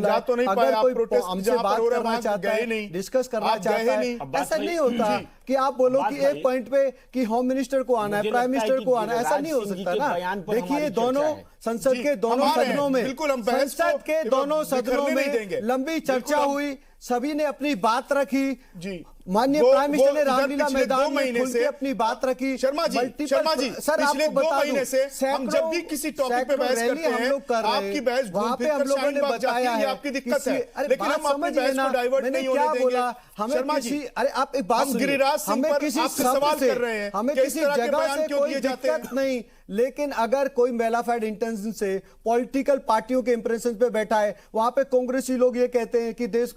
जा तो नहीं पाए, अगर कोई प्रोटेस्ट हमसे बात करना चाहता है, डिस्कस करना चाहता है, ऐसा नहीं होता कि आप बोलो कि एक पॉइंट पे कि होम मिनिस्टर को आना है, प्राइम मिनिस्टर को आना है, ऐसा नहीं हो सकता ना। देखिए दोनों संसद के दोनों सदनों में, संसद के दोनों सदनों में लंबी चर्चा हुई, सभी ने अपनी बात रखी जी। माननीय प्राइम मिनिस्टर ने रामलीला मैदान में खुल के अपनी बात रखी। शर्मा जी सर, आपको बता महीने से हम जब भी किसी टॉपिक पे बहस करते हैं, आपकी बहस वहां पे हम लोगों ने बताया है, आपकी दिक्कत है, लेकिन हम अपनी बहस को डाइवर्ट नहीं होने देंगे। शर्मा जी, अरे आप एक बात, गिरिराज सिंह पर आपसे सवाल कर रहे हैं, हमें किसी जगह से कोई दिक्कत नहीं, लेकिन अगर कोई मेलाफाइड इंटेंशन से पॉलिटिकल पार्टियों के इंप्रेशन पे बैठा है, वहां पे कांग्रेसी लोग ये कहते हैं कि देश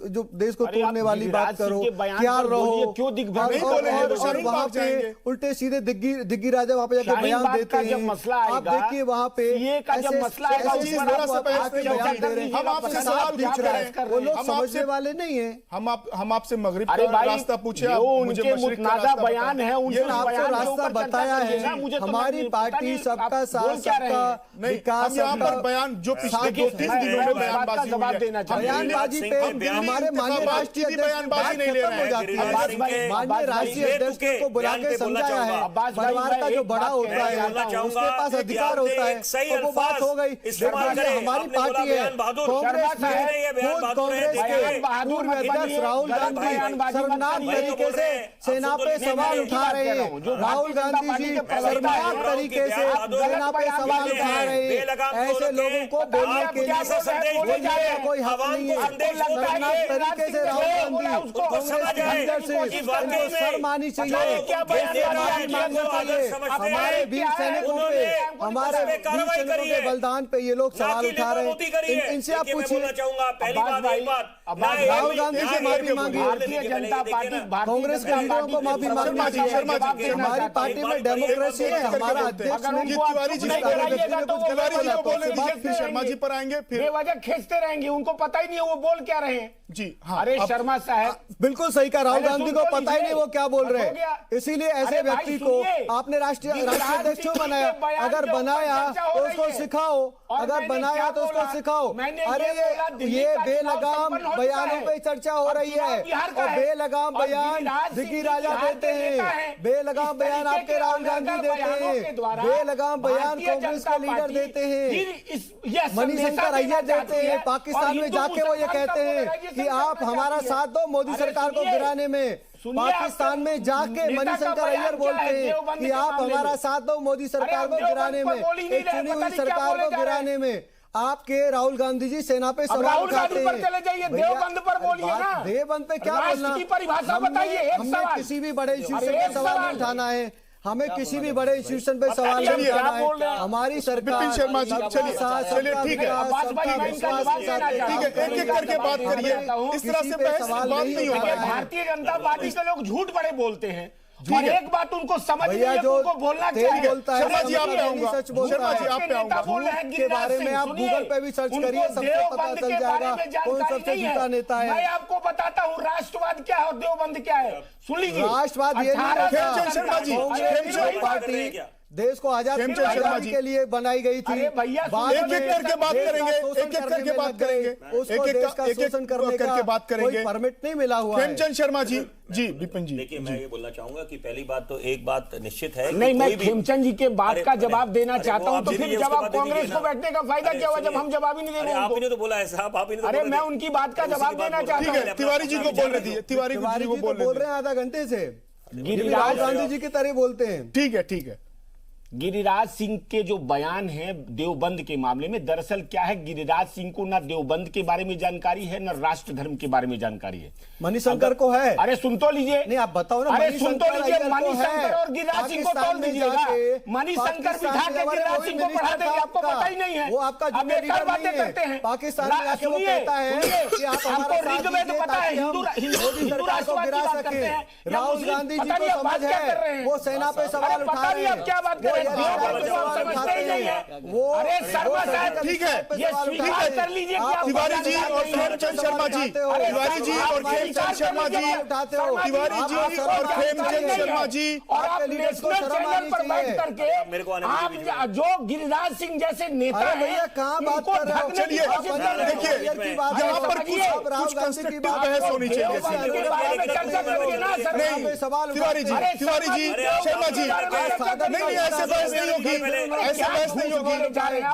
को तोड़ने वाली बात करो, क्या रहो, क्यों और वहां पे उल्टे सीधे दिग्गी राजा वहां पे जाकर बयान देते हैं। आप देखिए वहां पे वो लोग समझने वाले नहीं है। हम आपसे मगरिब का रास्ता पूछे, मुझे मशरिक का रास्ता बयान है, आपको रास्ता बताया है। हमारी पार्टी सबका साथ, सबका विकास, सबका बयान जो पिछले 2-3 दिनों में बयानबाजी पे हमारे माननीय राष्ट्रीय बयानबाजी नहीं ले रहे हैं। माननीय राष्ट्रीय अध्यक्ष को बुला के समझाया है, परिवार का जो बड़ा होता है उसके पास अधिकार होता है, तो वो बात हो गई। हमारी पार्टी है कांग्रेस में, कांग्रेस के पूर्व अध्यक्ष राहुल गांधी शर्मनाक तरीके से सेना पे सवाल उठा रहे हैं। राहुल गांधी जी शर्मनाक तरीके से सेना पे सवाल उठा रहे हैं। ऐसे लोगों को बोलने के लिए कोई हक नहीं है। शर्मनाक तरीके से राहुल गांधी कांग्रेस के अंदर से उनको शर्म आनी चाहिए, हमारे वीर सैनिकों पे, हमारे वीर सैनिकों के बलिदान पे ये लोग सवाल उठा रहे हैं। इनसे आप पूछिए, राहुल गांधी से माफी मांगी, भारतीय जनता पार्टी कांग्रेस के लीडरों को माफी मांगनी चाहिए। हमारी पार्टी में डेमोक्रेसी है, हमारा अध्यक्ष शर्मा जी पर आएंगे, फिर बेवजह खींचते रहेंगे, उनको पता ही नहीं है वो बोल क्या रहे हैं जी। हाँ, अरे शर्मा साहब बिल्कुल सही कहा, राहुल गांधी को पता ही नहीं वो क्या बोल रहे हैं, इसीलिए ऐसे व्यक्ति को आपने राष्ट्रीय अध्यक्ष क्यों बनाया? अगर बनाया तो उसको सिखाओ, अगर बनाया तो उसको सिखाओ। अरे ये बेलगाम बयानों पे चर्चा हो रही है, और बेलगाम बयान दिग्गी राजा देते हैं, बेलगाम बयान आपके राहुल गांधी देते हैं, बेलगाम बयान कांग्रेस के लीडर देते हैं, मणिशंकर अय्यर देते हैं। पाकिस्तान में जाके वो ये कहते हैं कि आप हमारा साथ दो मोदी सरकार को गिराने में। पाकिस्तान में जाके मणिशंकर अय्यर बोलते हैं कि आप हमारा साथ दो मोदी सरकार को गिराने में, एक चुनी हुई सरकार को गिराने में। आपके राहुल गांधी जी सेना पे सवाल उठाते हैं। चले जाइए, देवबंद पर बोलिए ना, देवबंद पे क्या बोलना, की परिभाषा बताइए। हमने किसी भी बड़े इश्यू पे सवाल नहीं उठाना है, हमें किसी भी बड़े इंस्टीट्यूशन पे सवाल नहीं उठाना है। हमारी सरकार, शर्मा जी चलिए ठीक है, एक एक करके बात करिए, इस तरह से बात नहीं होगा। भारतीय जनता पार्टी के लोग झूठ बड़े बोलते हैं, और एक बात उनको समझ नहीं है, उनको बोलना चाहिए। शर्मा जी आप पे आऊंगा, शर्मा जी आप पे आऊंगा, के बारे में आप गूगल पे भी सर्च करिए, सबसे पता चल जाएगा कौन सबसे झूठा नेता है। मैं आपको बताता हूँ राष्ट्रवाद क्या है और देवबंद क्या है, सुन लीजिए। राष्ट्रवाद ये शर्मा जी पार्टी देश को आजाद कराने के लिए बनाई गई थी। एक एक करके बात करेंगे, एक एक करके बात करेंगे, उसको देश का शोषण करने का कोई परमिट नहीं मिला हुआ है। खेमचंद शर्मा जी विपिन जी, देखिए मैं ये बोलना चाहूंगा कि पहली बात तो एक बात निश्चित है, नहीं मैं खेमचंद जी के बात का जवाब देना चाहता हूं, तो फिर जवाब कांग्रेस को बैठने का फायदा क्या हुआ जब हम जवाब ही नहीं देंगे? आपने तो बोला है साहब, आपने तो अरे मैं उनकी बात का जवाब देना चाहता हूं। तिवारी जी को बोल रही थी, तिवारी जी को बोल रहे हैं आधा घंटे से, राहुल गांधी जी की तरह बोलते हैं। ठीक है। गिरिराज सिंह के जो बयान है देवबंद के मामले में, दरअसल क्या है, गिरिराज सिंह को ना देवबंद के बारे में जानकारी है, ना राष्ट्र धर्म के बारे में जानकारी है। मणिशंकर को है। अरे सुन तो लीजिए, नहीं आप बताओ ना। अरे सुन तो लीजिए, मणिशंकर और गिरिराज सिंह को तोल दीजिएगा। मणिशंकर बिठा के गिरिराज सिंह को पढ़ा देंगे, आपको पता ही नहीं है। वो आपका जूनियर लीडर बातें करते हैं। पाकिस्तान में आके वो कहता है कि आप हमारा साथ दीजिए ताकि हम मोदी सरकार को गिरा सके। राहुल गांधी जी को समझ है, वो सेना पे सवाल उठा रहे हैं, वो अरे शर्मा साहब ठीक है, ये स्वीकार कर लीजिए कि तिवारी जी और खेमचंद शर्मा जी, तिवारी जी और खेमचंद शर्मा जी, तिवारी जी और खेमचंद शर्मा जी, और आप नेशनल चैनल पर बैठ करके आप जो गिरिराज सिंह जैसे नेता हैं कहाँ बात कर रहे हो? चलिए देखिए, यहाँ पर कुछ कंस्ट्रक्टिव बहस होनी चाहिए। नहीं तिवारी जी, शर्मा जी, नहीं ऐसे बहस नहीं होगी, ऐसे बहस नहीं होगी,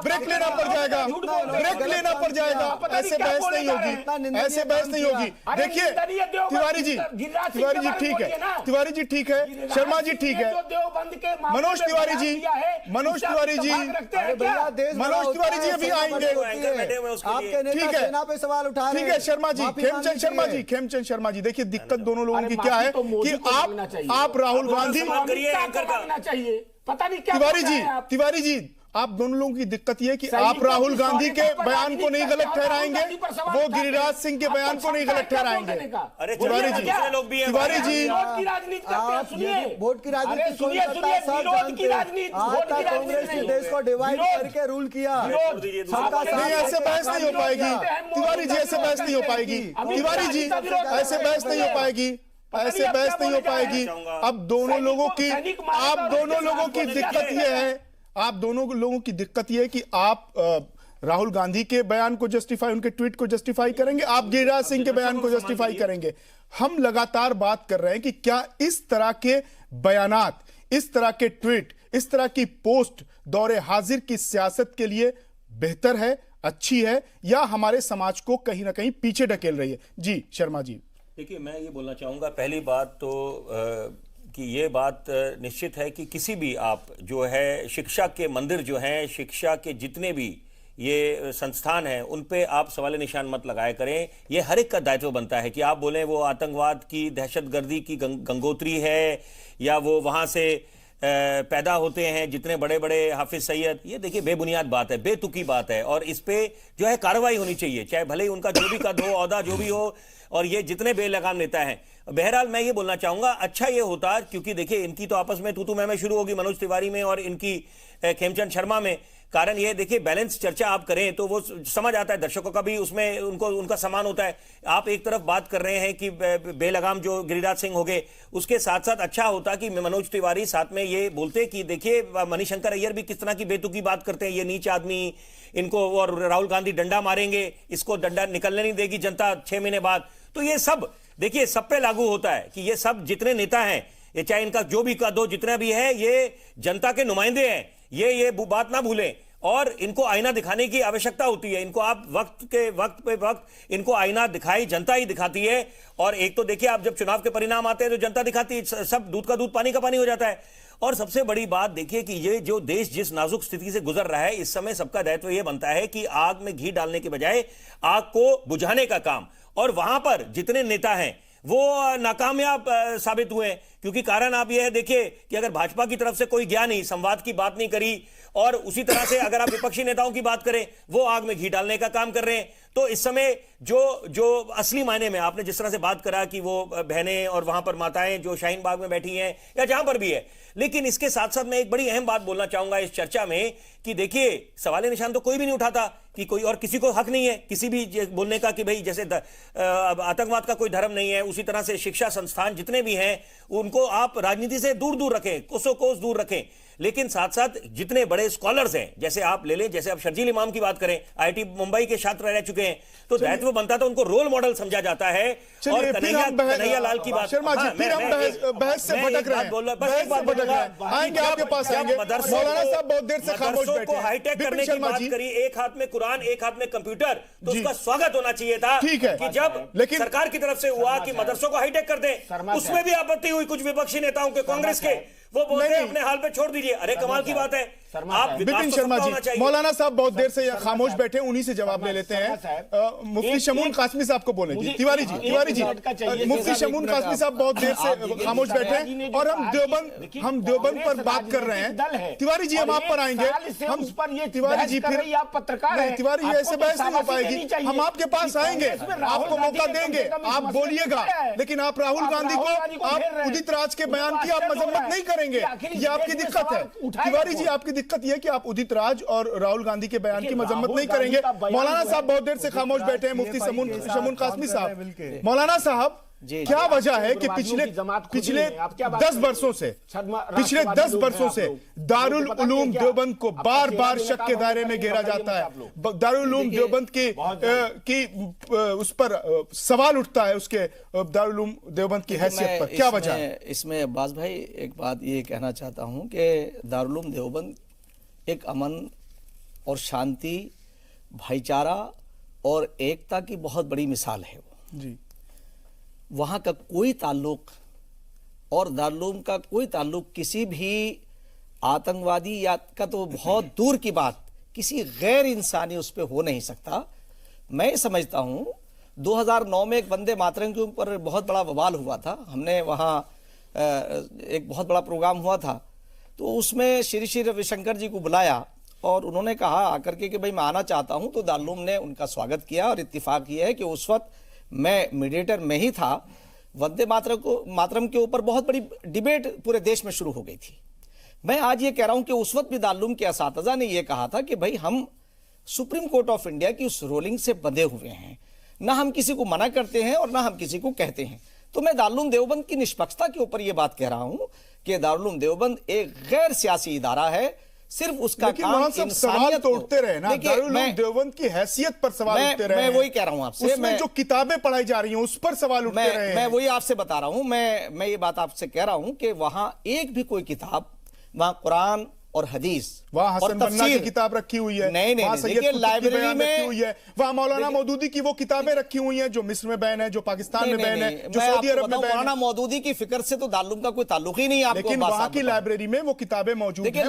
ब्रेक लेना पड़ जाएगा, ब्रेक लेना पड़ जाएगा, ऐसे बहस नहीं होगी, ऐसे बहस नहीं होगी। देखिए तिवारी जी ठीक है, तिवारी जी ठीक है, शर्मा जी ठीक है, मनोज तिवारी जी, मनोज तिवारी जी अभी आएंगे, आपके नेता ठीक है, सेना पे सवाल उठा रहे हैं। ठीक है शर्मा जी, खेमचंद शर्मा जी, देखिए दिक्कत दोनों लोगों की क्या है कि आप राहुल गांधी, पता नहीं क्या तिवारी जी आप दोनों लोगों की दिक्कत ये कि आप राहुल गांधी के बयान को नहीं गलत ठहराएंगे, वो गिरिराज सिंह के बयान को नहीं गलत ठहराएंगे। तिवारी जी, तिवारी जी वोट की राजनीति कांग्रेस ने देश को डिवाइड करके रूल किया। नहीं ऐसे बहस नहीं हो पाएगी, तिवारी जी ऐसे बहस नहीं हो पाएगी, तिवारी जी ऐसे बहस नहीं हो पाएगी, ऐसे बहस नहीं हो पाएगी। अब दोनों लोगों की, आप दोनों लोगों की दिक्कत यह है, आप दोनों लोगों की दिक्कत यह है कि आप राहुल गांधी के बयान को जस्टिफाई, उनके ट्वीट को जस्टिफाई करेंगे, आप गिरिराज सिंह के बयान को जस्टिफाई करेंगे। हम लगातार बात कर रहे हैं कि क्या इस तरह के बयानात, इस तरह के ट्वीट, इस तरह की पोस्ट दौरे हाजिर की सियासत के लिए बेहतर है, अच्छी है, या हमारे समाज को कहीं ना कहीं पीछे ढकेल रही है? जी शर्मा जी। देखिए मैं ये बोलना चाहूँगा, पहली बात तो कि ये बात निश्चित है कि किसी भी आप जो है शिक्षा के मंदिर जो हैं, शिक्षा के जितने भी ये संस्थान हैं, उन पे आप सवाल निशान मत लगाया करें। ये हर एक का दायित्व बनता है कि आप बोलें वो आतंकवाद की, दहशतगर्दी की गंगोत्री है, या वो वहाँ से पैदा होते हैं जितने बड़े बड़े हाफिज सैयद। ये देखिए बेबुनियाद बात है, बेतुकी बात है, और इस पे जो है कार्रवाई होनी चाहिए, चाहे भले ही उनका जो भी कद हो, औहदा जो भी हो, और ये जितने बेलगाम नेता हैं। बहरहाल मैं ये बोलना चाहूंगा, अच्छा ये होता, क्योंकि देखिए इनकी तो आपस में तू मैं शुरू होगी, मनोज तिवारी में और इनकी खेमचंद शर्मा में। कारण ये देखिए बैलेंस चर्चा आप करें तो वो समझ आता है, दर्शकों का भी उसमें उनका सम्मान होता है। आप एक तरफ बात कर रहे हैं कि बेलगाम जो गिरिराज सिंह हो गए, उसके साथ साथ अच्छा होता कि मनोज तिवारी साथ में ये बोलते कि देखिए मणिशंकर अय्यर भी किस तरह की बेतुकी बात करते हैं, ये नीच आदमी, इनको, और राहुल गांधी डंडा मारेंगे, इसको डंडा निकलने नहीं देगी जनता 6 महीने बाद। तो ये सब देखिए सब पे लागू होता है कि ये सब जितने नेता हैं, ये चाहे इनका जो भी कद हो, जितना भी है, ये जनता के नुमाइंदे हैं, ये बात ना भूलें, और इनको आईना दिखाने की आवश्यकता होती है। इनको आप वक्त पे वक्त इनको आईना दिखाई, जनता ही दिखाती है। और एक तो देखिए आप जब चुनाव के परिणाम आते हैं तो जनता दिखाती है, सब दूध का दूध पानी का पानी हो जाता है। और सबसे बड़ी बात देखिए कि ये जो देश जिस नाजुक स्थिति से गुजर रहा है, इस समय सबका दायित्व यह बनता है कि आग में घी डालने के बजाय आग को बुझाने का काम, और वहां पर जितने नेता हैं वो नाकामयाब साबित हुए, क्योंकि कारण आप यह देखिए कि अगर भाजपा की तरफ से कोई गया नहीं, संवाद की बात नहीं करी, और उसी तरह से अगर आप विपक्षी नेताओं की बात करें, वो आग में घी डालने का काम कर रहे हैं। तो इस समय जो असली मायने में आपने जिस तरह से बात करा कि वो बहनें और वहां पर माताएं जो शाहीन बाग में बैठी हैं या जहां पर भी है, लेकिन इसके साथ साथ मैं एक बड़ी अहम बात बोलना चाहूंगा इस चर्चा में कि देखिए सवाल निशान तो कोई भी नहीं उठाता कि कोई, और किसी को हक नहीं है किसी भी बोलने का कि भाई जैसे आतंकवाद का कोई धर्म नहीं है, उसी तरह से शिक्षा संस्थान जितने भी हैं उनको आप राजनीति से दूर रखें, कोसों कोस दूर रखें। लेकिन साथ साथ जितने बड़े स्कॉलर्स हैं, जैसे आप ले लें, जैसे आप शर्जील इमाम की बात करें, आईआईटी मुंबई के छात्र रह चुके हैं, तो दायित्व बनता था, उनको रोल मॉडल समझा जाता है। और कन्हैया लाल की बात, शर्मा जी फिर हम बहस से भटक रहे हैं, आएंगे आपके पास, आएंगे। मौलाना साहब बहुत देर से खामोश बैठे हैं। हाईटेक करने की बात करी, एक हाथ में कुरान एक हाथ में कंप्यूटर, तो उसका स्वागत होना चाहिए था। ठीक है कि जब लेकिन सरकार की तरफ से हुआ कि मदरसों को हाईटेक कर दें, उसमें भी आपत्ति हुई कुछ विपक्षी नेताओं के, कांग्रेस के, वो बोलते हैं अपने हाल पे छोड़ दीजिए। अरे कमाल की बात है, आप विकास विपिन तो शर्मा सबका होना जी, चाहिए। मौलाना साहब बहुत देर से खामोश बैठे, उन्हीं से जवाब ले लेते हैं। मुफ्ती शमून कासमी साहब को बोले जी। तिवारी जी, मुफ्ती शमून कासमी साहब बहुत देर से खामोश बैठे और हम देवबंद पर बात कर रहे हैं। तिवारी जी, हम आप पर आएंगे। हम तिवारी जी फिर आप पत्रकार हैं, तिवारी जी, ऐसे बहस नहीं हो पाएगी। हम आपके पास आएंगे, आपको मौका देंगे, आप बोलिएगा, लेकिन आप राहुल गांधी को, आप उदित राज के बयान की आप मजम्मत नहीं करेंगे, ये आपकी दिक्कत है। तिवारी जी, आपकी दिक्कत यह कि आप उदित राज और राहुल गांधी के बयान की मजम्मत नहीं करेंगे। मौलाना साहब बहुत देर से खामोश बैठे हैं। मुफ्ती शमून कासमी साहब, मौलाना साहब, क्या वजह है कि पिछले 10 वर्षों से दारुल उलूम देवबंद को बार बार शक के दायरे में घेरा जाता है। दारुल उलूम देवबंद की उस पर सवाल उठता है, उसके दारुल उलूम देवबंद की हैसियत पर, क्या वजह है? इसमें अब्बास भाई एक बात ये कहना चाहता हूं कि दारुल उलूम देवबंद एक अमन और शांति, भाईचारा और एकता की बहुत बड़ी मिसाल है वो जी। वहाँ का कोई ताल्लुक और दारुल उलूम का कोई ताल्लुक किसी भी आतंकवादी या का तो बहुत दूर की बात, किसी गैर इंसानी उस पर हो नहीं सकता। मैं समझता हूँ 2009 में एक वंदे मातरम के ऊपर बहुत बड़ा बवाल हुआ था। हमने वहाँ एक बहुत बड़ा प्रोग्राम हुआ था, तो उसमें श्री रविशंकर जी को बुलाया और उन्होंने कहा आकर के कि भाई मैं आना चाहता हूँ। तो दारुल उलूम ने उनका स्वागत किया और इत्तिफाक ये है कि उस वक्त मैं मीडिएटर में ही था। वंदे मातरम के ऊपर बहुत बड़ी डिबेट पूरे देश में शुरू हो गई थी। मैं आज ये कह रहा हूं कि उस वक्त भी दारुल उलूम के असातिज़ा ने यह कहा था कि भाई हम सुप्रीम कोर्ट ऑफ इंडिया की उस रोलिंग से बंधे हुए हैं, ना हम किसी को मना करते हैं और ना हम किसी को कहते हैं। तो मैं दारुल उलूम देवबंद की निष्पक्षता के ऊपर यह बात कह रहा हूं कि दारुल उलूम देवबंद एक गैर सियासी इदारा है। सिर्फ उसका काम सवाल तो उठते रहे ना, दारुल उलूम देवबंद की हैसियत पर सवाल उठते रहे। मैं वही कह रहा हूं आपसे, उसमें जो किताबें पढ़ाई जा रही हैं उस पर सवाल उठते रहे। मैं वही आपसे बता रहा हूं, मैं ये बात आपसे कह रहा हूं कि वहां एक भी कोई किताब, वहां कुरान और हदीस, वहां हसन बन्ना की किताब रखी हुई है, नहीं देखिए लाइब्रेरी में रखी हुई है, वहां मौलाना मौदूदी की वो किताबें रखी हुई हैं जो मिस्र में बैन है, जो पाकिस्तान में बैन है, जो सऊदी अरब में बैन है। मौलाना मौदूदी की फिक्र से तो दारुल उलूम का कोई ताल्लुक ही नहीं है। लेकिन वहां की लाइब्रेरी में वो किताबें मौजूद हैं।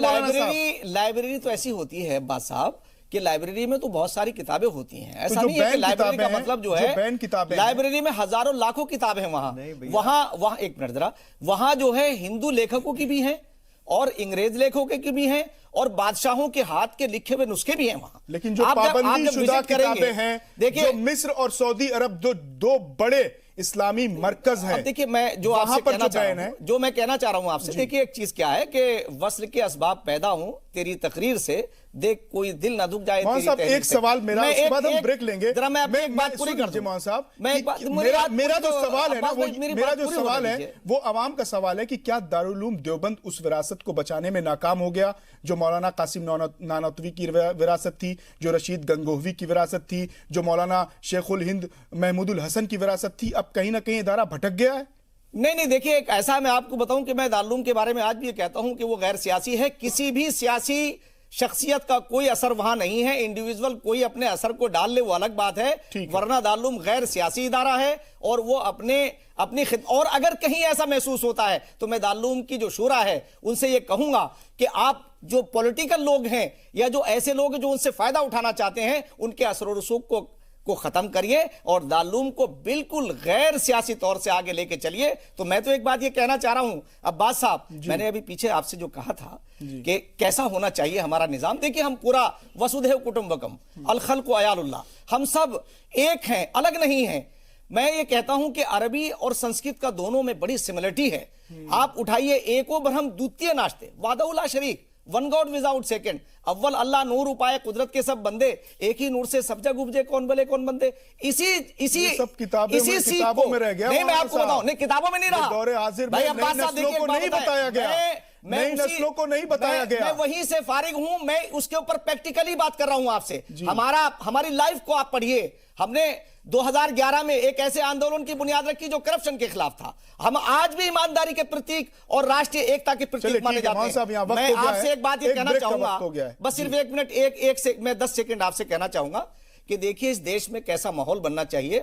लाइब्रेरी तो ऐसी होती है अब्बास साहब कि लाइब्रेरी में तो बहुत सारी किताबें होती हैं। ऐसा नहीं है कि लाइब्रेरी का मतलब जो है बैन किताबें, लाइब्रेरी में हजारों लाखों किताबें हैं वहां एक मिनट जरा, वहां जो है हिंदू लेखकों की भी हैं और अंग्रेज लेखकों की भी हैं और बादशाहों के हाथ के लिखे हुए नुस्खे भी हैं वहां। लेकिन जो पाबंदीशुदा किताबें हैं, देखिए जो मिस्र और सऊदी अरब दो बड़े इस्लामी मरकज हैं, देखिए मैं जो आपसे कहना चाह रहा हूं, जो मैं कहना चाह रहा हूं आपसे, देखिए एक चीज क्या है कि वस्ल के असबाब पैदा हूं तेरी तकरीर से, देख कोई दिल ना दुख जाए तेरी साहब। एक सवाल मेरा, उसके बाद हम ब्रेक लेंगे। जरा मैं एक बात पूरी कर दूं मोहन साहब, मेरा जो सवाल है ना, मेरा जो सवाल है वो अवाम का सवाल है कि क्या दारुल उलूम देवबंद उस विरासत को बचाने में नाकाम हो गया जो मौलाना कासिम नानोतवी की विरासत थी, जो रशीद गंगोहवी की विरासत थी, जो मौलाना शेखुल हिंद महमूदुल हसन की विरासत थी? अब कहीं ना कहीं इदारा भटक गया है। नहीं देखिए, एक ऐसा मैं आपको बताऊं कि मैं दारुल उलूम के बारे में आज भी ये कहता हूं कि वो गैर सियासी है। किसी भी सियासी शख्सियत का कोई असर वहां नहीं है। इंडिविजुअल कोई अपने असर को डाल ले वो अलग बात है, वरना दारुल उलूम गैर सियासी इदारा है और वो अपनी और अगर कहीं ऐसा महसूस होता है तो मैं दारुल उलूम की जो शूरा है उनसे ये कहूंगा कि आप जो पॉलिटिकल लोग हैं या जो ऐसे लोग हैं जो उनसे फायदा उठाना चाहते हैं, उनके असर और रसूख को खत्म करिए और दारुल उलूम को बिल्कुल गैर सियासी तौर से आगे लेके चलिए। तो मैं तो एक बात ये कहना चाह रहा हूं अब्बास साहब, मैंने अभी पीछे आपसे जो कहा था कि कैसा होना चाहिए हमारा निजाम, देखिए हम पूरा वसुधैव कुटुंबकम अल खल्क़ु अयालुल्लाह, हम सब एक हैं, अलग नहीं हैं। मैं ये कहता हूं कि अरबी और संस्कृत का दोनों में बड़ी सिमिलरिटी है। आप उठाइए एको ब्रह्म द्वितीय नाश्ते वादउला शरीक, वन गॉड विदाउट सेकंड, अव्वल अल्लाह नूर उपाय कुदरत के सब बंदे, एक ही नूर से सब जग उपजे कौन भले कौन बंदे। इसी सब किताबों में रह गया। नहीं मैं आपको बताऊं, नहीं किताबों में नहीं रहा, दौरे हाजिर भाई अब्बास साहब देखिए को नहीं बताया गया, नई नस्लों को नहीं बताया गया। मैं वहीं से फारिग हूं, मैं उसके ऊपर प्रैक्टिकली बात कर रहा हूं आपसे। हमारी लाइफ को आप पढ़िए। हमने 2011 में एक ऐसे आंदोलन की बुनियाद रखी जो करप्शन के खिलाफ था। हम आज भी ईमानदारी के प्रतीक और राष्ट्रीय एकता के प्रतीक माने जाते हैं। मैं आपसे एक बात ये कहना चाहूंगा, बस सिर्फ एक मिनट, मैं 10 सेकंड आपसे कहना चाहूंगा कि देखिए इस देश में कैसा माहौल बनना चाहिए।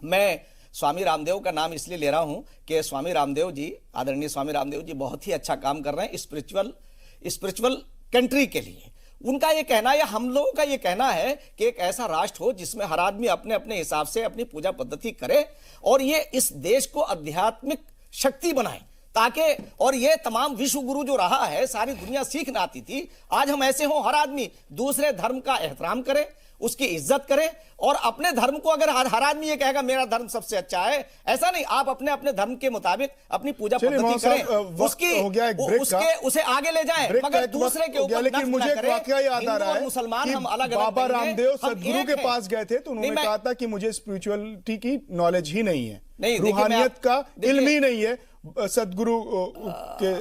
मैं स्वामी रामदेव का नाम इसलिए ले रहा हूं कि स्वामी रामदेव जी, आदरणीय स्वामी रामदेव जी बहुत ही अच्छा काम कर रहे हैं। स्पिरिचुअल कंट्री के लिए। उनका ये कहना है, हम लोगों का ये कहना है कि एक ऐसा राष्ट्र हो जिसमें हर आदमी अपने अपने हिसाब से अपनी पूजा पद्धति करे और ये इस देश को आध्यात्मिक शक्ति बनाए, ताकि और ये तमाम विश्व गुरु जो रहा है, सारी दुनिया सीखना आती थी, आज हम ऐसे हों हर आदमी दूसरे धर्म का एहतराम करे, उसकी इज्जत करे और अपने धर्म को, अगर हर आदमी ये कहेगा मेरा धर्म सबसे अच्छा है, ऐसा नहीं, आप अपने अपने धर्म के मुताबिक अपनी पूजा पद्धति करें, उसके उसे आगे ले जाएं, मगर दूसरे के ऊपर लेकिन मुझे एक वाकया याद आ रहा है मुसलमान हम अलग अलग बाबा रामदेव सदगुरु के पास गए थे तो उन्होंने कहा था कि मुझे स्पिरिचुअलिटी की नॉलेज ही नहीं है, रूहानियत का इल्म ही नहीं है। सदगुरु के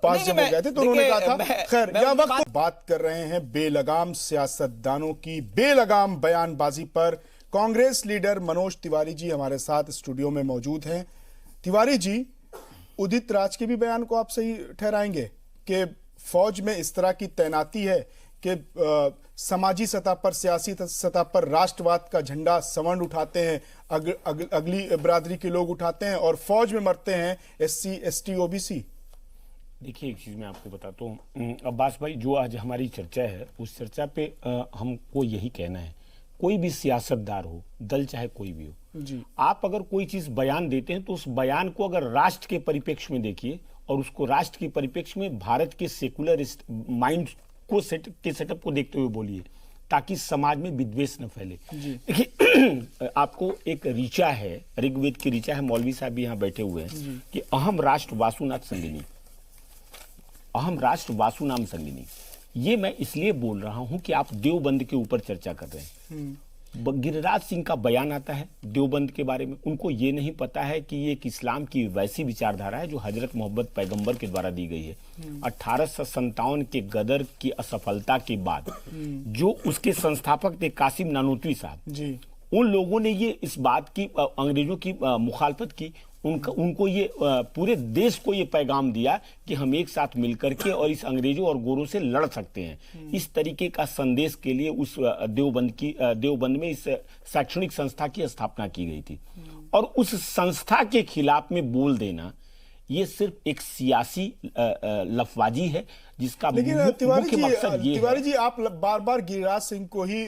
पास जब गए थे तो उन्होंने कहा था, खैर यह वक्त बात कर रहे हैं बेलगाम सियासतदानों की बेलगाम बयानबाजी पर। कांग्रेस लीडर मनोज तिवारी जी हमारे साथ स्टूडियो में मौजूद हैं। तिवारी जी, उदित राज के भी बयान को आप सही ठहराएंगे कि फौज में इस तरह की तैनाती है कि समाजी सतह पर, सियासी सतह पर राष्ट्रवाद का झंडा सवर्ण उठाते हैं, अगली बिरादरी के लोग उठाते हैं और फौज में मरते हैं SC ST OBC। देखिए, एक चीज मैं आपको बताता हूँ अब्बास भाई, जो आज हमारी चर्चा है उस चर्चा पे हमको यही कहना है, कोई भी सियासतदार हो, दल चाहे कोई भी हो जी, आप अगर कोई चीज बयान देते हैं तो उस बयान को अगर राष्ट्र के परिप्रेक्ष्य में देखिए और उसको राष्ट्र के परिप्रेक्ष्य में भारत के सेकुलर माइंड को सेटअप को देखते हुए बोलिए, ताकि समाज में विद्वेष न फैले। देखिए, आपको एक ऋचा है, ऋग्वेद की ऋचा है, मौलवी साहब भी यहाँ बैठे हुए हैं कि अहम राष्ट्र वासुनाथ संगिनी, अहम राष्ट्र वासुनाम संगिनी। ये मैं इसलिए बोल रहा हूं कि आप देवबंद के ऊपर चर्चा कर रहे हैं। गिरिराज सिंह का बयान आता है देवबंद के बारे में, उनको ये नहीं पता है कि ये एक इस्लाम की वैसी विचारधारा है जो हजरत मोहम्मद पैगंबर के द्वारा दी गई है। 1857 के गदर की असफलता के बाद जो उसके संस्थापक थे कासिम नानोतवी साहब जी, उन लोगों ने ये इस बात की, अंग्रेजों की मुखालफत की, उनको ये पूरे देश को ये पैगाम दिया कि हम एक साथ मिलकर के और इस अंग्रेजों और गोरों से लड़ सकते हैं। इस तरीके का संदेश के लिए उस देवबंद में इस शैक्षणिक संस्था की स्थापना की गई थी और उस संस्था के खिलाफ में बोल देना ये सिर्फ एक सियासी लफबाजी है जिसका मुख्य मकसद ये है। तिवारी जी, आप बार बार गिरिराज सिंह को ही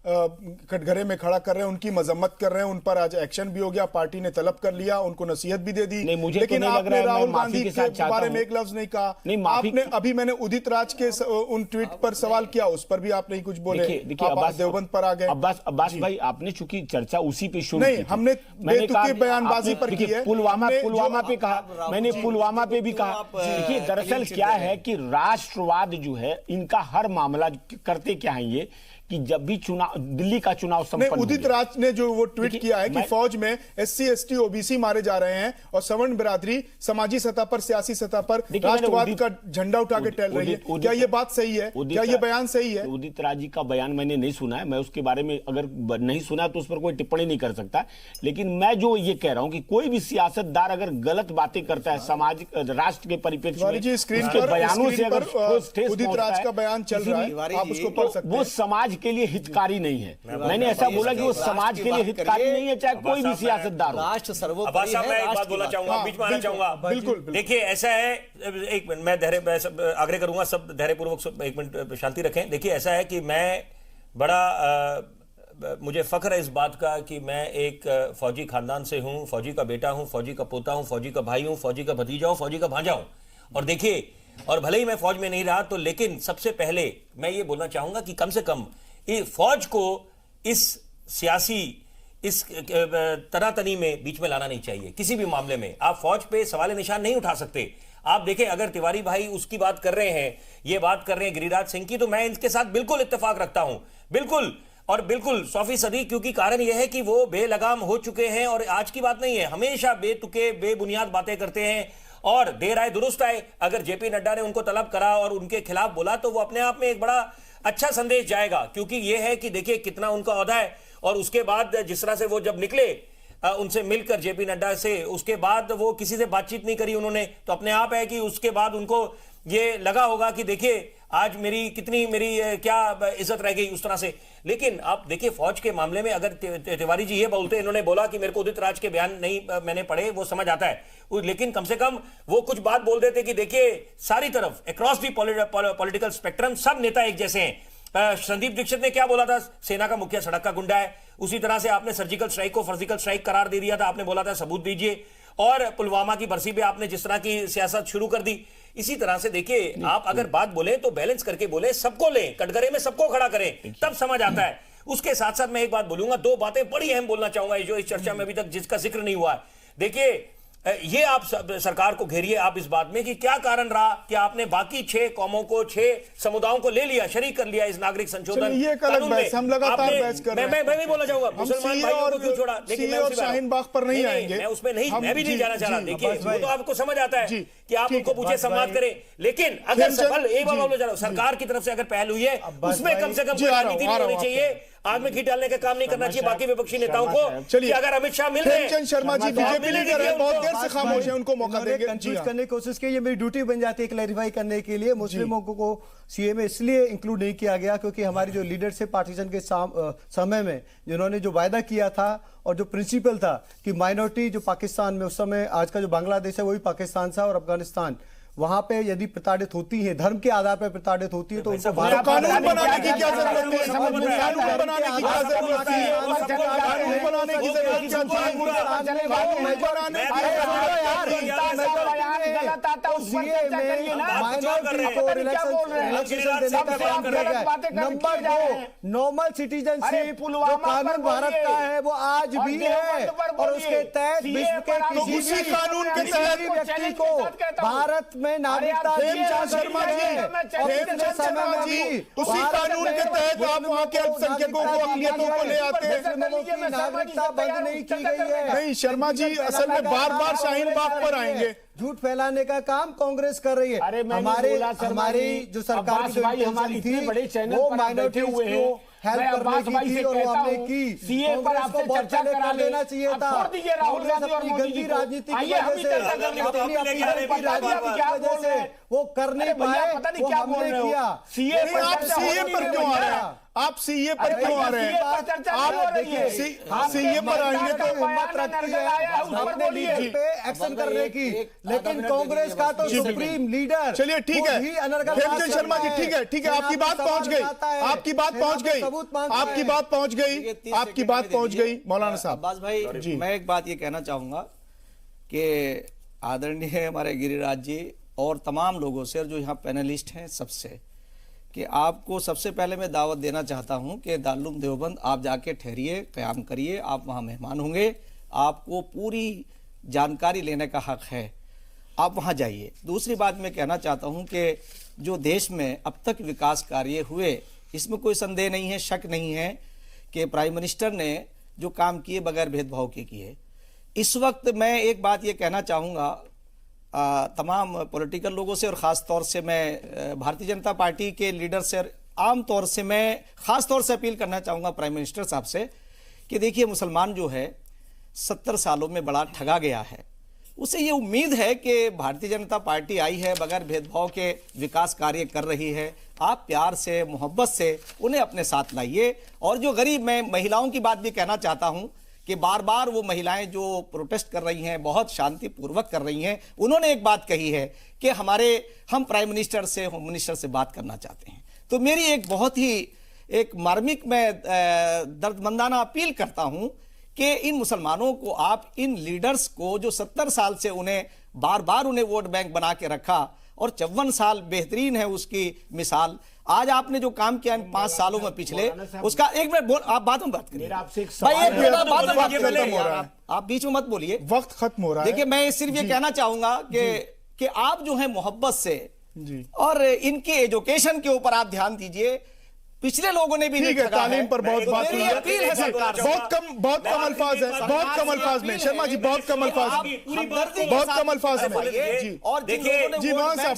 कटघरे में खड़ा कर रहे हैं, उनकी मजम्मत कर रहे हैं, उन पर आज एक्शन भी हो गया, पार्टी ने तलब कर लिया, उनको नसीहत भी दे दी। नहीं, मुझे लेकिन तो नहीं लग रहा है राहुल मैं माफी गांधी के बारे में एक लफ्ज नहीं कहा। नहीं, आपने अभी मैंने उदित राज के उन ट्वीट पर सवाल किया, उस पर भी आप नहीं कुछ बोले। देखिए, आप देवबंद पर आ गए। अब्बास भाई, आपने चूंकि चर्चा उसी पे शुरू नहीं, हमने बेतुकी बयानबाजी पर की है। पुलवामा पे कहा, मैंने पुलवामा पे भी कहा। देखिए, दरअसल क्या है कि राष्ट्रवाद जो है, इनका हर मामला करते क्या है ये कि जब भी चुनाव, दिल्ली का चुनाव संपन्न, उदित राज ने जो वो ट्वीट किया है कि फौज में SC ST OBC मारे जा रहे हैं और सवर्ण बिरादरी समाजी सतह पर, सियासी सतह पर राष्ट्रवाद का झंडा उठा के टहल रही है, क्या ये बात सही है? क्या ये बयान सही है? उदित राज जी का बयान मैंने नहीं सुना है, मैं उसके बारे में अगर नहीं सुना तो उस पर कोई टिप्पणी नहीं कर सकता, लेकिन मैं जो ये कह रहा हूं कि कोई भी सियासतदार अगर गलत बातें करता है सामाजिक राष्ट्र के परिप्रेक्ष्य में, स्क्रीन पर बयानों से अगर उदित राज का बयान चल रहा है, आप उसको पढ़ सकते हैं। वो समाज के लिए हितकारी नहीं है। मैंने ऐसा बोला कि वो समाज के लिए हितकारी नहीं है, चाहे कोई भी सियासतदान हो। राष्ट्र सर्वोपरि है। मैं एक बात बोलना चाहूंगा, बीच में आना चाहूंगा। बिल्कुल। देखिए, ऐसा है, एक मिनट मैं आग्रह करूंगा, सब धैर्यपूर्वक एक मिनट शांति रखें। देखिए, ऐसा है कि मैं बड़ा मुझे फख्र है इस बात का कि मैं एक फौजी खानदान से हूं, फौजी का बेटा हूं, फौजी का पोता हूं, फौजी का भाई हूं, फौजी का भतीजा हूं, फौजी का भांजा हूं। और देखिए, और भले ही मैं फौज में नहीं रहा तो, लेकिन सबसे पहले मैं ये बोलना चाहूंगा कि कम से कम फौज को इस सियासी इस तनातनी में बीच में लाना नहीं चाहिए किसी भी मामले में। आप फौज पे सवाल निशान नहीं उठा सकते। आप देखें, अगर तिवारी भाई उसकी बात कर रहे हैं, ये बात कर रहे हैं गिरिराज सिंह की, तो मैं इनके साथ बिल्कुल इत्तेफाक रखता हूं, बिल्कुल और बिल्कुल 100%, क्योंकि कारण यह है कि वो बेलगाम हो चुके हैं और आज की बात नहीं है, हमेशा बेतुके बेबुनियाद बातें करते हैं और देर आए दुरुस्त आए। अगर जेपी नड्डा ने उनको तलब करा और उनके खिलाफ बोला तो वो अपने आप में एक बड़ा अच्छा संदेश जाएगा, क्योंकि यह है कि देखिए कितना उनका ओहदा है और उसके बाद जिस तरह से वो जब निकले उनसे मिलकर जेपी नड्डा से, उसके बाद वो किसी से बातचीत नहीं करी उन्होंने, तो अपने आप है कि उसके बाद उनको ये लगा होगा कि देखिए आज मेरी कितनी क्या इज्जत रह गई उस तरह से। लेकिन आप देखिए फौज के मामले में अगर तिवारी जी ये बोलते, इन्होंने बोला कि मेरे को उदित राज के बयान नहीं मैंने पढ़े, वो समझ आता है, लेकिन कम से कम वो कुछ बात बोल देते कि देखिए सारी तरफ अक्रॉस दी पॉलिटिकल स्पेक्ट्रम सब नेता एक जैसे हैं। संदीप दीक्षित ने क्या बोला था, सेना का मुखिया सड़क का गुंडा है। उसी तरह से आपने सर्जिकल स्ट्राइक को फर्जिकल स्ट्राइक करार दे दिया था, आपने बोला था सबूत दीजिए। और पुलवामा की बरसी पे आपने जिस तरह की सियासत शुरू कर दी, इसी तरह से देखिए आप अगर बात बोले तो बैलेंस करके बोले, सबको लें, कटघरे में सबको खड़ा करें, तब समझ आता है। उसके साथ साथ मैं एक बात बोलूंगा, दो बातें बड़ी अहम बोलना चाहूंगा जो इस चर्चा में अभी तक जिसका जिक्र नहीं हुआ है। देखिए ये आप सरकार को घेरिए आप इस बात में कि क्या कारण रहा कि आपने बाकी 6 कौमों को, 6 समुदायों को ले लिया, शरीक कर लिया इस नागरिक संशोधन ये कानून में। हम लगातार बहस कर रहे हैं। मैं भी बोलना चाहूंगा, मुसलमान भाइयों को क्यों छोड़ा, लेकिन मैं शाहीन बाग पर नहीं आएंगे, मैं उसमें नहीं, मैं भी नहीं जाना चाह रहा। देखिए वो तो आपको समझ आता है कि आप उनको पूछे, संवाद करें, लेकिन अगर सफल एक बार बोलना चाह रहा हूं, सरकार की तरफ से अगर पहल हुई है उसमें कम से कम कोई राजनीति नहीं होनी चाहिए, आग में घी डालने का काम नहीं करना चाहिए बाकी विपक्षी नेताओं को। चलिए अगर अमित शाह मिल रहे हैं, शर्मा जी बीजेपी लीडर है, बहुत देर से खामोश है, उनको मौका देंगे। कंफ्यूज करने की कोशिश की, ये मेरी ड्यूटी बन जाती है क्लैरिफाई करने के लिए। मुस्लिमों को सीए में इसलिए इंक्लूड नहीं किया गया क्योंकि हमारी जो लीडरशिप पार्टीशन के समय में जिन्होंने जो वायदा किया था और जो प्रिंसिपल था कि माइनॉरिटी जो पाकिस्तान में उस समय, आज का जो बांग्लादेश है वही पाकिस्तान था और अफगानिस्तान, वहां पे यदि प्रताड़ित होती है, धर्म के आधार पर प्रताड़ित होती है तो उनको कानून बनाने की क्या जरूरत है, कानून बनाने की क्या जरूरत है, कानून बनाने की जरूरत नंबर 2 नॉर्मल सिटीजनशिप जो कानून भारत का है वो आज भी है और उसके तहत विश्व के किसी भी कानून के तहत व्यक्ति को भारत में नागरिकता शर्मा जी उसी कानून के तहत आप वहाँ के अल्पसंख्यकों को, अक़लियतों को ले आते हैं। नागरिकता बंद नहीं की गई है। नहीं शर्मा जी, असल में बार बार शाहीन बाग पर आएंगे, झूठ फैलाने का काम कांग्रेस कर रही है। हमारी जो सरकार की हमारी थी बड़े चैनल वो माइनॉरिटीज को हेल्प करने की थी और वो हमने की। सीए पर आपसे चर्चा करा लेना चाहिए था। राहुल गांधी और मोदी जी राजनीति की वजह से वो कर नहीं पाए, वो हमने किया। आप सीए पर क्यों आ रहे हैं, आप सीए पर क्यों आ रहे हैं, आप सीए पर आएंगे तो हिम्मत रखती है अपने लीडर पे एक्शन करने की, लेकिन कांग्रेस का तो सुप्रीम लीडर। चलिए ठीक है हेमचंद शर्मा जी, ठीक है आपकी बात पहुंच गई, आपकी बात पहुंच गई, आपकी बात पहुंच गई, आपकी बात पहुंच गई। मौलाना साहब अब्बास भाई, मैं एक बात ये कहना चाहूंगा कि आदरणीय हमारे गिरिराज जी और तमाम लोगों से और जो यहाँ पैनलिस्ट हैं सबसे, कि आपको सबसे पहले मैं दावत देना चाहता हूं कि दारुल देवबंद आप जाके ठहरिए, क़याम करिए, आप वहां मेहमान होंगे, आपको पूरी जानकारी लेने का हक है, आप वहां जाइए। दूसरी बात मैं कहना चाहता हूं कि जो देश में अब तक विकास कार्य हुए, इसमें कोई संदेह नहीं है, शक नहीं है कि प्राइम मिनिस्टर ने जो काम किए बगैर भेदभाव के किए। इस वक्त मैं एक बात ये कहना चाहूँगा तमाम पॉलिटिकल लोगों से और ख़ास तौर से मैं भारतीय जनता पार्टी के लीडर से आम तौर से मैं ख़ास तौर से अपील करना चाहूँगा प्राइम मिनिस्टर साहब से कि देखिए मुसलमान जो है 70 सालों में बड़ा ठगा गया है, उसे ये उम्मीद है कि भारतीय जनता पार्टी आई है, बगैर भेदभाव के विकास कार्य कर रही है, आप प्यार से मोहब्बत से उन्हें अपने साथ लाइए। और जो गरीब, मैं महिलाओं की बात भी कहना चाहता हूँ कि बार बार वो महिलाएं जो प्रोटेस्ट कर रही हैं, बहुत शांतिपूर्वक कर रही हैं, उन्होंने एक बात कही है कि हम प्राइम मिनिस्टर से, होम मिनिस्टर से बात करना चाहते हैं। तो मेरी एक बहुत ही एक मार्मिक मैं दर्दमंदाना अपील करता हूं कि इन मुसलमानों को, आप इन लीडर्स को जो 70 साल से उन्हें बार बार उन्हें वोट बैंक बना के रखा और 54 साल बेहतरीन है उसकी मिसाल, आज आपने जो काम किया इन 5 सालों में पिछले, उसका एक मिनट बोल, आप बाद में बात करिए भाई, आप बीच में मत बोलिए, वक्त खत्म हो रहा है। देखिए मैं सिर्फ ये कहना चाहूंगा कि आप जो है मोहब्बत से और इनके एजुकेशन के ऊपर आप ध्यान दीजिए। पिछले लोगों ने भी ठीक है, तालीम पर बहुत बात हुई है, बहुत कम अल्फाज है, बहुत कम अल्फाज में शर्मा जी, बहुत कम अल्फाज, बहुत कम अल्फाज में। और जी मोहन साहब,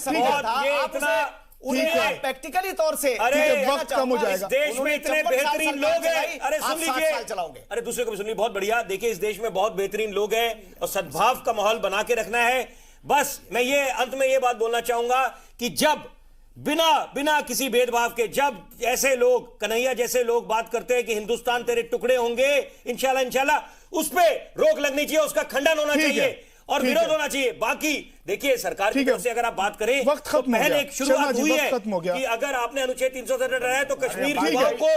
उन्हें प्रैक्टिकली तौर से अरे वक्त कम हो जाएगा। इस देश में इतने बेहतरीन लोग हैं, अरे सुन लीजिए, चलाओगे, अरे दूसरे को भी सुनिए, बहुत बढ़िया। देखिए इस देश में बहुत बेहतरीन लोग हैं और सद्भाव का माहौल बना के रखना है। बस मैं ये अंत में ये बात बोलना चाहूंगा कि जब बिना किसी भेदभाव के जब ऐसे लोग, कन्हैया जैसे लोग बात करते हैं कि हिंदुस्तान तेरे टुकड़े होंगे इंशाल्लाह, उस पे रोक लगनी चाहिए, उसका खंडन होना चाहिए और विरोध होना चाहिए। बाकी देखिए सरकार की तरफ से अगर आप बात करें तो पहले एक शुरुआत हुई है कि अगर आपने अनुच्छेद 367 हटाया तो कश्मीर को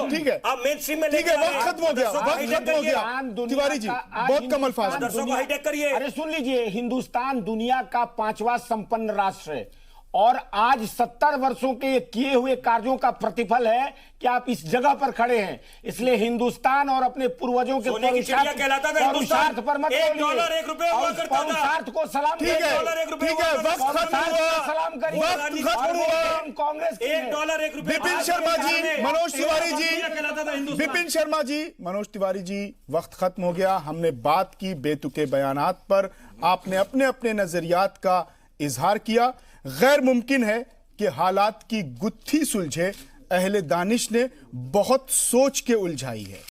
आप मेन स्ट्रीम में लेके वक्त खत्म हो गया। तिवारी जी बहुत कम अल्फाज में दर्शकों को हाईटेक करिए। अरे सुन लीजिए, हिंदुस्तान दुनिया का 5वां संपन्न राष्ट्र है और आज 70 वर्षों के किए हुए कार्यों का प्रतिफल है कि आप इस जगह पर खड़े हैं। इसलिए हिंदुस्तान और अपने पूर्वजों के कहलाता था हिंदुस्तान पर मत $1 1 रुपया हुआ करता था। पौरुषार्थ को सलाम ठीक है, वक्त खत्म हुआ, सलाम करिए। वक्त खत्म हुआ। कांग्रेस $1 1 रुपया। विपिन शर्मा जी, मनोज तिवारी जी, विपिन शर्मा जी, मनोज तिवारी जी, वक्त खत्म हो गया। हमने बात की बेतुके बयानात पर, आपने अपने अपने नजरियात का इजहार किया। गैर मुमकिन है कि हालात की गुत्थी सुलझे, अहले दानिश ने बहुत सोच के उलझाई है।